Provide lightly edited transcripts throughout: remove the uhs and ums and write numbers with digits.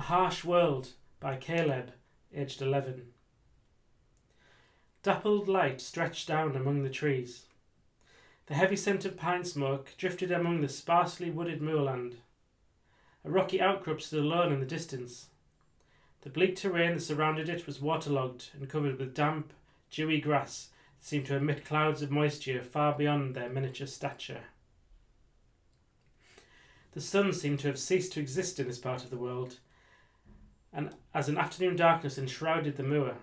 Harsh World by Caleb, aged 11. Dappled light stretched down among the trees. The heavy scent of pine smoke drifted among the sparsely wooded moorland. A rocky outcrop stood alone in the distance. The bleak terrain that surrounded it was waterlogged and covered with damp, dewy grass that seemed to emit clouds of moisture far beyond their miniature stature. The sun seemed to have ceased to exist in this part of the world, and as an afternoon darkness enshrouded the moor.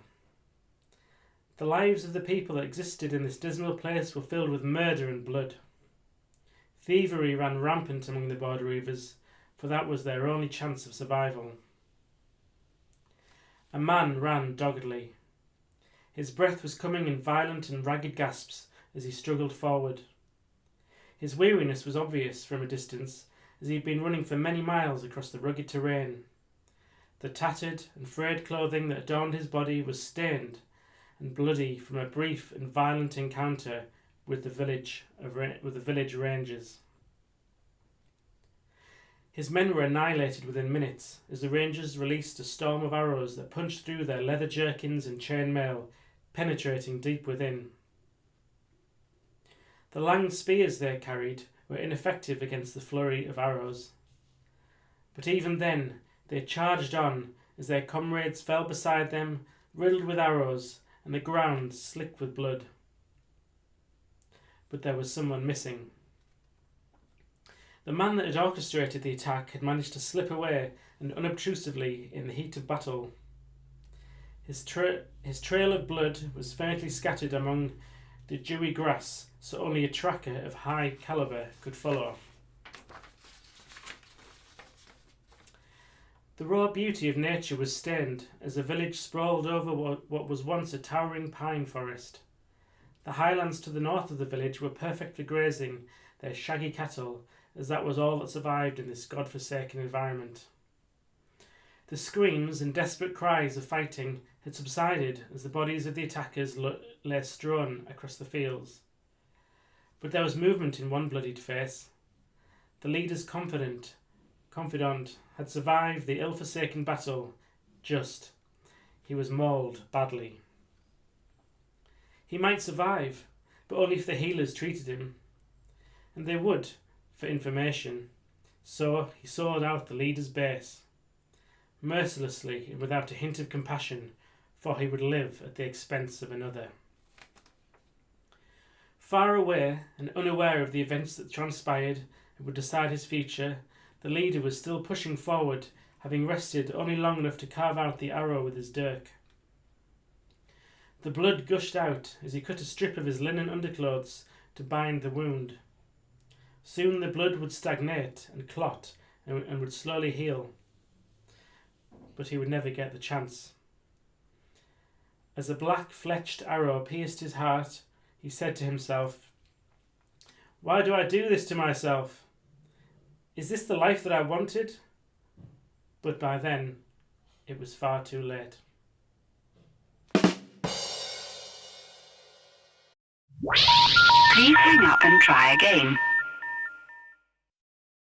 The lives of the people that existed in this dismal place were filled with murder and blood. Thievery ran rampant among the border reavers, for that was their only chance of survival. A man ran doggedly. His breath was coming in violent and ragged gasps as he struggled forward. His weariness was obvious from a distance, as he had been running for many miles across the rugged terrain. The tattered and frayed clothing that adorned his body was stained and bloody from a brief and violent encounter with the village rangers. His men were annihilated within minutes as the rangers released a storm of arrows that punched through their leather jerkins and chain mail, penetrating deep within. The long spears they carried were ineffective against the flurry of arrows. But even then, they charged on as their comrades fell beside them, riddled with arrows, and the ground slick with blood. But there was someone missing. The man that had orchestrated the attack had managed to slip away and unobtrusively in the heat of battle. His trail of blood was faintly scattered among the dewy grass, so only a tracker of high calibre could follow. The raw beauty of nature was stained as the village sprawled over what was once a towering pine forest. The highlands to the north of the village were perfect for grazing their shaggy cattle, as that was all that survived in this god-forsaken environment. The screams and desperate cries of fighting had subsided as the bodies of the attackers lay strewn across the fields. But there was movement in one bloodied face. The leader's confidant had survived the ill-forsaken battle, he was mauled badly. He might survive, but only if the healers treated him. And they would, for information. So he sawed out the leader's base, mercilessly and without a hint of compassion, for he would live at the expense of another. Far away and unaware of the events that transpired and would decide his future, the leader was still pushing forward, having rested only long enough to carve out the arrow with his dirk. The blood gushed out as he cut a strip of his linen underclothes to bind the wound. Soon the blood would stagnate and clot and would slowly heal. But he would never get the chance. As a black-fletched arrow pierced his heart, he said to himself, "Why do I do this to myself? Is this the life that I wanted?" But by then, it was far too late. Please hang up and try again.